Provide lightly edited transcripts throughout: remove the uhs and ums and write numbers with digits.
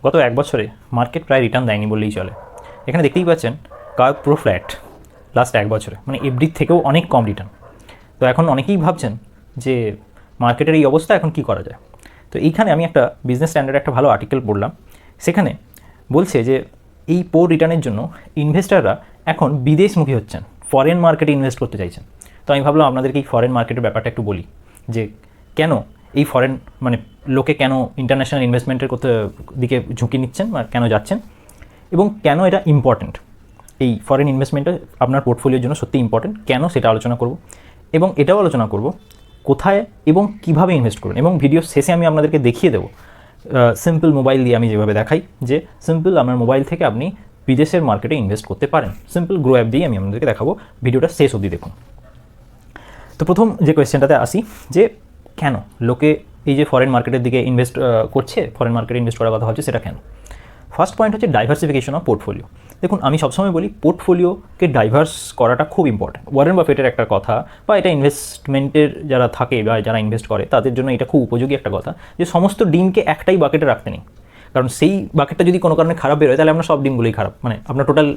গত এক বছরে মার্কেট প্রায় রিটার্ন দেয়নি বললেই চলে। এখানে দেখতেই পাচ্ছেন কার্ভ পুরো ফ্ল্যাট লাস্ট এক বছরে, মানে এফডির থেকেও অনেক কম রিটার্ন। তো এখন অনেকেই ভাবছেন যে মার্কেটের এই অবস্থা এখন কি করা যায়। তো এইখানে আমি একটা বিজনেস স্ট্যান্ডার্ডে একটা ভালো আর্টিকেল পড়লাম, সেখানে বলছে যে এই পোর রিটার্নের জন্য ইনভেস্টাররা এখন বিদেশমুখী হচ্ছেন, ফরেন মার্কেটে ইনভেস্ট করতে চাইছেন। তো আমি ভাবলাম আপনাদেরকে এই ফরেন মার্কেটের ব্যাপারটা একটু বলি, যে কেন এই ফরেন মানে লোকে কেন ইন্টারন্যাশনাল ইনভেস্টমেন্টের দিকে ঝুঁকি নিচ্ছেন বা কেন যাচ্ছেন, এবং কেন এটা ইম্পর্ট্যান্ট, এই ফরেন ইনভেস্টমেন্টটা আপনার পোর্টফোলিওর জন্য সত্যি ইম্পর্ট্যান্ট কেন, সেটা আলোচনা করব। এবং এটাও আলোচনা করব কোথায় এবং কিভাবে ইনভেস্ট করুন। এবং ভিডিও শেষে আমি আপনাদেরকে দেখিয়ে দেবো সিম্পল মোবাইল দিয়ে আমি যেভাবে দেখাই যে সিম্পল আপনার মোবাইল থেকে আপনি বিদেশের মার্কেটে ইনভেস্ট করতে পারেন। সিম্পল গ্রো অ্যাপ দিয়ে আমি আপনাদেরকে দেখাবো, ভিডিওটা শেষ অবধি দেখুন। তো প্রথম যে কোয়েশ্চেনটাতে আসি যে কেন লোকে এই যে ফরেন মার্কেটের দিকে ইনভেস্ট করছে, ফরেন মার্কেটে ইনভেস্ট করার কথা হচ্ছে, সেটা কেন। ফার্স্ট পয়েন্ট হচ্ছে ডাইভার্সিফিকেশন অফ পোর্টফোলিও। দেখুন, আমি সবসময় বলি পোর্টফোলিওকে ডাইভার্স করাটা খুব ইম্পর্টেন্ট। ওয়ারেন বাফেটের একটা কথা, বা এটা ইনভেস্টমেন্টের যারা থাকে বা যারা ইনভেস্ট করে তাদের জন্য এটা খুব উপযোগী একটা কথা, যে সমস্ত ডিমকে একটাই বাকেটে রাখতে নেই। কারণ সেই বাকেটটা যদি কোনো কারণে খারাপ বেরোয় তাহলে আপনার সব ডিমগুলোই খারাপ, মানে আপনার টোটাল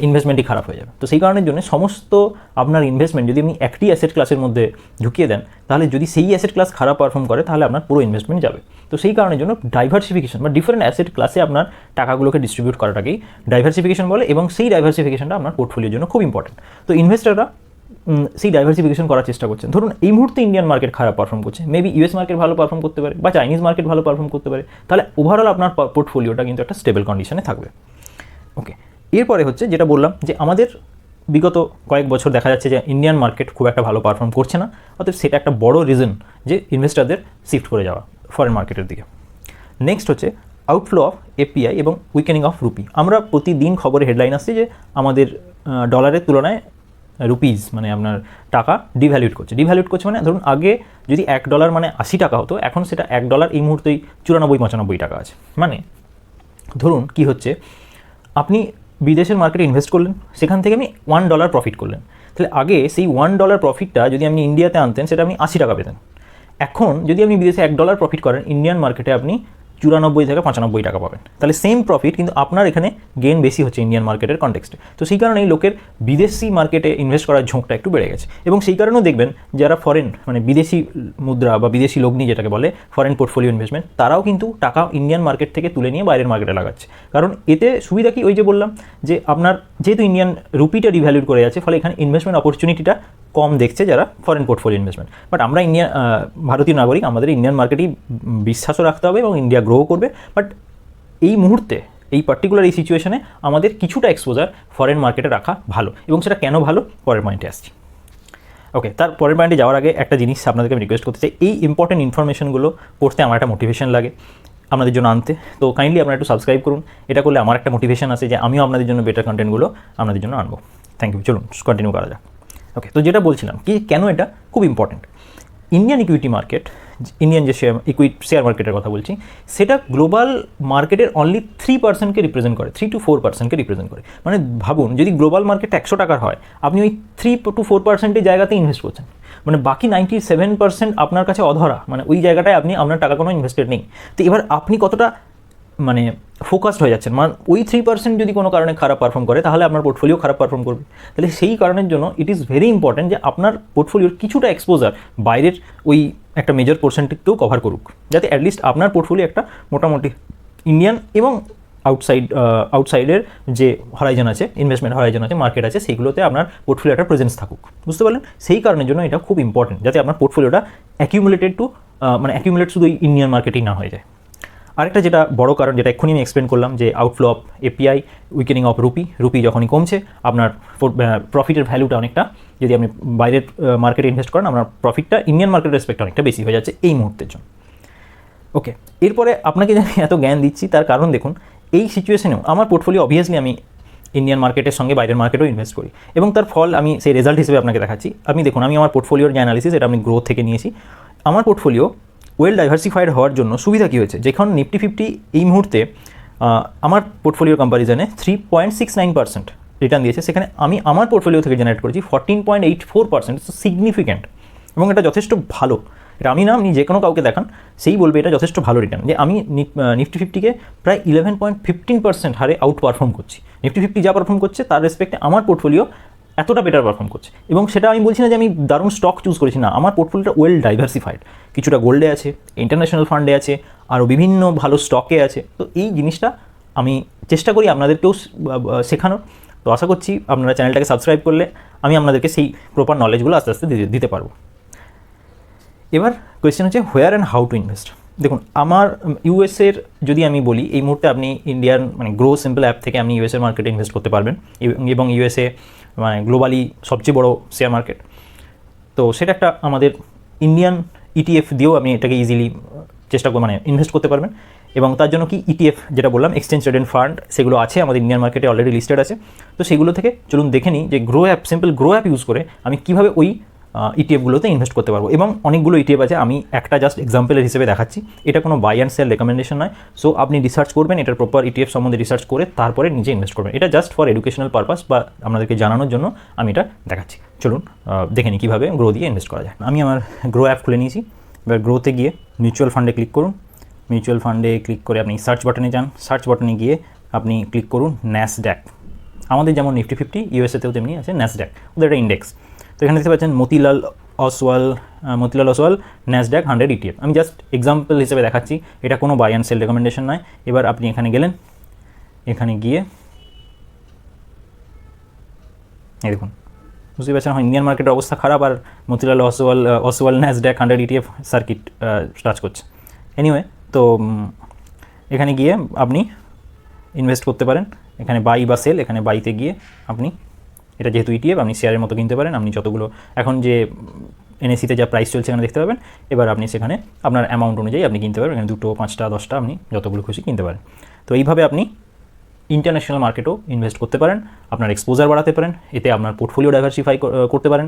ইনভেস্টমেন্টই খারাপ হয়ে যাবে। তো সেই কারণের জন্য সমস্ত আপনার ইনভেস্টমেন্ট যদি আপনি একটি অ্যাসেট ক্লাসের মধ্যে ঢুকিয়ে দেন, তাহলে যদি সেই অ্যাসেট ক্লাস খারাপ পারফর্ম করে তাহলে আপনার পুরো ইনভেস্টমেন্ট যাবে। তো সেই কারণের জন্য ডাইভার্সিফিকেশন বা ডিফারেন্ট অ্যাসেট ক্লাসে আপনার টাকাগুলোকে ডিস্ট্রিবিউট করাটাকেই ডাইভার্সিফিকেশন বলে, এবং সেই ডাইভার্সিফিকেশনটা আপনার পোর্টফোলিওর জন্য খুব ইম্পর্টেন্ট। তো ইনভেস্টাররা সেই ডাইভার্সিফিকেশন করার চেষ্টা করছেন। ধরুন এই মুহূর্তে ইন্ডিয়ান মার্কেট খারাপ পারফর্ম করছে, মেবি ইউএস মার্কেট ভালো পারফর্ম করতে পারে, বা চাইনিজ মার্কেট ভালো পারফর্ম করতে পারে, তাহলে ওভারঅল আপনার পোর্টফোলিওটা কিন্তু একটা স্টেবল কন্ডিশনে থাকবে। ওকে, এরপরে হচ্ছে যেটা বললাম যে আমাদের বিগত কয়েক বছর দেখা যাচ্ছে যে ইন্ডিয়ান মার্কেট খুব একটা ভালো পারফর্ম করছে না, অর্থাৎ সেটা একটা বড় রিজন যে ইনভেস্টারদের শিফট করে যাওয়া ফরেন মার্কেটের দিকে। নেক্সট হচ্ছে আউটফ্লো অফ এপিআই এবং উইকেনিং অফ রুপি। আমরা প্রতিদিন খবরে হেডলাইন আসছে যে আমাদের ডলারের তুলনায় রুপিজ মানে আপনার টাকা ডিভ্যালুয়েট করছে মানে ধরুন আগে যদি $1 মানে 80 টাকা হতো, এখন সেটা $1 এই মুহূর্তেই 94-95 টাকা আছে। মানে ধরুন কি হচ্ছে, আপনি বিদেশের মার্কেটে ইনভেস্ট করলেন, সেখান থেকে আপনি $1 প্রফিট করলেন, তাহলে আগে সেই $1 প্রফিটটা যদি আপনি ইন্ডিয়াতে আনতেন সেটা আপনি 80 টাকা পেতেন। এখন যদি আপনি বিদেশে $1 প্রফিট করেন, ইন্ডিয়ান মার্কেটে আপনি 94-95 টাকা পাবেন। তাহলে সেম প্রফিট, কিন্তু আপনার এখানে গেইন বেশি হচ্ছে ইন্ডিয়ান মার্কেটের কনটেক্সটে। তো সেই কারণেই লোকের বিদেশি মার্কেটে ইনভেস্ট করার ঝোঁকটা একটু বেড়ে গেছে। এবং সেই কারণেও দেখবেন যারা ফরেন মানে বিদেশি মুদ্রা বা বিদেশি লগ্নি যেটাকে বলে ফরেন পোর্টফোলিও ইনভেস্টমেন্ট, তারাও কিন্তু টাকা ইন্ডিয়ান মার্কেট থেকে তুলে নিয়ে বাইরের মার্কেটে লাগাচ্ছে। কারণ এতে সুবিধা কি, ওই যে বললাম যে আপনার যেহেতু ইন্ডিয়ান রুপিটা ডিভ্যালুয়েট করে যাচ্ছে, ফলে এখানে ইনভেস্টমেন্ট অপরচুনিটিটা কম দেখছে যারা ফরেন পোর্টফোলিও ইনভেস্টমেন্ট। বাট আমরা ভারতীয় নাগরিক, আমাদের ইন্ডিয়ান মার্কেটেই বিশ্বাসও রাখতে হবে এবং ইন্ডিয়া গ্রো করবে। বাট এই মুহূর্তে এই পার্টিকুলার এই সিচুয়েশনে আমাদের কিছুটা এক্সপোজার ফরেন মার্কেটে রাখা ভালো, এবং সেটা কেন ভালো পরের পয়েন্টে আসছি। ওকে, তার পরের পয়েন্টে যাওয়ার আগে একটা জিনিস আপনাদেরকে আমি রিকোয়েস্ট করতে চাই, এই ইম্পর্টেন্ট ইনফরমেশনগুলো পড়তে আমার একটা মোটিভেশন লাগে আপনাদের জন্য আনতে। তো কাইন্ডলি আপনারা একটু সাবস্ক্রাইব করুন, এটা করলে আমার একটা মোটিভেশন আছে যে আমিও আপনাদের জন্য বেটার কন্টেন্টগুলো আপনাদের জন্য আনবো। থ্যাংক ইউ, চলুন কন্টিনিউ করা যাক। ওকে, তো যেটা বলছিলাম কি কেন এটা খুব important, Indian equity market, Indian যে শেয়ার মার্কেটের কথা বলছি, সেটা গ্লোবাল মার্কেটের অনলি 3%কে রিপ্রেজেন্ট করে, 3-4%কে রিপ্রেজেন্ট করে। মানে ভাবুন, যদি গ্লোবাল মার্কেট 100 টাকার হয়, আপনি ওই 3-4%-এর জায়গাতে ইনভেস্ট করছেন, মানে বাকি 97% আপনার কাছে অধরা, মানে ওই জায়গাটায় আপনার টাকা কোনো ইনভেস্টেড নেই। তো এবার আপনি কতটা মানে ফোকাসড হয়ে যাচ্ছেন, মানে ওই 3% যদি কোনো কারণে খারাপ পারফর্ম করে তাহলে আপনার পোর্টফোলিও খারাপ পারফর্ম করবে। তাহলে সেই কারণের জন্য ইট ইজ ভেরি ইম্পর্ট্যান্ট যে আপনার পোর্টফোলিওর কিছুটা এক্সপোজার বাইরের ওই একটা মেজর পোর্শনটিকেও কভার করুক, যাতে অ্যাটলিস্ট আপনার পোর্টফোলিও একটা মোটামুটি ইন্ডিয়ান এবং আউটসাইডের যে হরাইজন আছে, ইনভেস্টমেন্ট হরাইজন আছে, মার্কেট আছে, সেইগুলোতে আপনার পোর্টফোলিও একটা প্রেজেন্স থাকুক। বুঝতে পারলেন? সেই কারণের জন্য এটা খুব ইম্পর্টেন্ট, যাতে আপনার পোর্টফোলিওটা অ্যাকিউমুলেটেড শুধু ওই ইন্ডিয়ান মার্কেটেই না হয়ে যায়। আরেকটা যেটা বড় কারণ, যেটা এক্ষুনি আমি এক্সপ্লেন করলাম, যে outflow of API, weakening of rupee যখনই কমছে, আপনার প্রফিটের ভ্যালুটা অনেকটা, যদি আপনি বাইরের মার্কেটে ইনভেস্ট করেন, আপনার প্রফিটটা ইন্ডিয়ান মার্কেটের রেসপেক্ট অনেকটা বেশি হয়ে যাচ্ছে এই মুহূর্তের জন্য। ওকে, এরপরে আপনাকে যে আমি এত জ্ঞান দিচ্ছি তার কারণ দেখুন, এই সিচুয়েশনেও আমার পোর্টফোলিও অবভিয়াসলি আমি ইন্ডিয়ান মার্কেটের সঙ্গে বাইরের মার্কেটেও ইনভেস্ট করি, এবং তার ফল আমি সেই রেজাল্ট হিসেবে আপনাকে দেখাচ্ছি। আপনি দেখুন, আমি আমার পোর্টফোলিওর যে অ্যানালিসিস, এটা আমি গ্রোথ থেকে নিয়েছি। আমার পোর্টফোলিও ওয়েল ডাইভার্সিফাইড হওয়ার জন্য সুবিধা কী হয়েছে, যেখানে নিফটি 50 এই মুহূর্তে আমার পোর্টফোলিওর কম্প্যারিজনে 3.69% রিটার্ন দিয়েছে, সেখানে আমি আমার পোর্টফোলিও থেকে জেনারেট করেছি 14.84%, সিগনিফিক্যান্ট, এবং এটা যথেষ্ট ভালো। এটা আমি না, আপনি যে কোনো কাউকে দেখান সেই বলবে এটা যথেষ্ট ভালো রিটার্ন, যে আমি নিফটি 50-কে প্রায় 11.15% হারে আউট পারফর্ম করছি। নিফটি 50 যা পারফর্ম করছে তার রেসপেক্টে আমার পোর্টফোলিও এতটা বেটার পারফর্ম করছে। এবং সেটা আমি বলছি না যে আমি দারুণ স্টক চুজ করেছি, না, আমার পোর্টফোলিওটা ওয়েল ডাইভার্সিফাইড, কিছুটা গোল্ডে আছে, ইন্টারন্যাশনাল ফান্ডে আছে, আরও বিভিন্ন ভালো স্টকে আছে। তো এই জিনিসটা আমি চেষ্টা করি আপনাদেরকেও শেখানোর। তো আশা করছি আপনারা চ্যানেলটাকে সাবস্ক্রাইব করলে আমি আপনাদেরকে সেই প্রপার নলেজগুলো আস্তে আস্তে দিতে পারবো। এবার কোয়েশ্চেন হচ্ছে হোয়ার অ্যান্ড হাউ টু ইনভেস্ট। দেখুন, আমার ইউএসের যদি আমি বলি, এই মুহূর্তে আপনি ইন্ডিয়ান মানে গ্রো সিম্পল অ্যাপ থেকে আপনি ইউএসের মার্কেটে ইনভেস্ট করতে পারবেন, এবং ইউএসএ মানে গ্লোবালি সবচেয়ে বড় শেয়ার মার্কেট। তো সেটা একটা আমাদের ইন্ডিয়ান ইটিএফ দিয়েও আপনি এটাকে ইজিলি চেষ্টা করে মানে ইনভেস্ট করতে পারবেন। এবং তার জন্য কি ইটিএফ যেটা বললাম, এক্সচেঞ্জ ট্রেডেড ফান্ড, সেগুলো আছে আমাদের ইন্ডিয়ান মার্কেটে অলরেডি লিস্টেড আছে। তো সেগুলো থেকে চলুন দেখে নিই যে grow app, simple grow app use করে আমি কীভাবে ওই ইটিএফগুলোতে ইনভেস্ট করতে পারবো। এবং অনেকগুলো ইটিএফ আছে, আমি একটা জাস্ট এক্সাম্পলের হিসেবে দেখাচ্ছি, এটা কোনো বাই অ্যান্ড সেল রেকমেন্ডেশন নয়। সো আপনি রিসার্চ করবেন, এটার প্রপার ইটিএফ সম্বন্ধে রিসার্চ করে তারপরে নিজে ইনভেস্ট করবেন। এটা জাস্ট ফর এডুকেশনাল পারপাস বা আপনাদেরকে জানানোর জন্য আমি এটা দেখাচ্ছি। চলুন দেখে নিই কীভাবে গ্রো দিয়ে ইনভেস্ট করা যায়। আমি আমার গ্রো অ্যাপ খুলে নিয়েছি। এবার গ্রোতে গিয়ে মিউচুয়াল ফান্ডে ক্লিক করুন। মিউচুয়াল ফান্ডে ক্লিক করে আপনি সার্চ বাটনে যান। সার্চ বাটনে গিয়ে আপনি ক্লিক করুন ন্যাসড্যাক। আমাদের যেমন নিফটি 50 ইউএসএতেও তেমনি আছে ন্যাসড্যাক, ওদের একটা ইন্ডেক্স। তো এখানে দেখতে পাচ্ছেন মতিলাল অসওয়াল ন্যাসড্যাক 100 ইটিএফ। আমি জাস্ট এক্সাম্পল হিসেবে দেখাচ্ছি, এটা কোনো বাই অ্যান্ড সেল রেকমেন্ডেশন নয়। এবার আপনি এখানে গেলেন, এখানে গিয়ে এই দেখুন, বুঝতে পারছেন ইন্ডিয়ান মার্কেটের অবস্থা খারাপ, আর Motilal Oswal Nasdaq 100 ETF circuit touch করছে। এনিওয়ে, তো এখানে গিয়ে আপনি ইনভেস্ট করতে পারেন। এখানে বাই বা সেল, এখানে বাইতে গিয়ে আপনি, এটা যেহেতু ইটিএফ আপনি শেয়ারের মতো কিনতে পারেন। আপনি যতগুলো এখন যে এনএসিতে যা প্রাইস চলছে এখানে দেখতে পাবেন। এবার আপনি সেখানে আপনার অ্যামাউন্ট অনুযায়ী আপনি কিনতে পারবেন। এখানে 2, 5, 10টা আপনি যতগুলো খুশি কিনতে পারেন। তো এইভাবে আপনি ইন্টারন্যাশনাল মার্কেটেও ইনভেস্ট করতে পারেন, আপনার এক্সপোজার বাড়াতে পারেন, এতে আপনার পোর্টফোলিও ডাইভার্সিফাই করতে পারেন।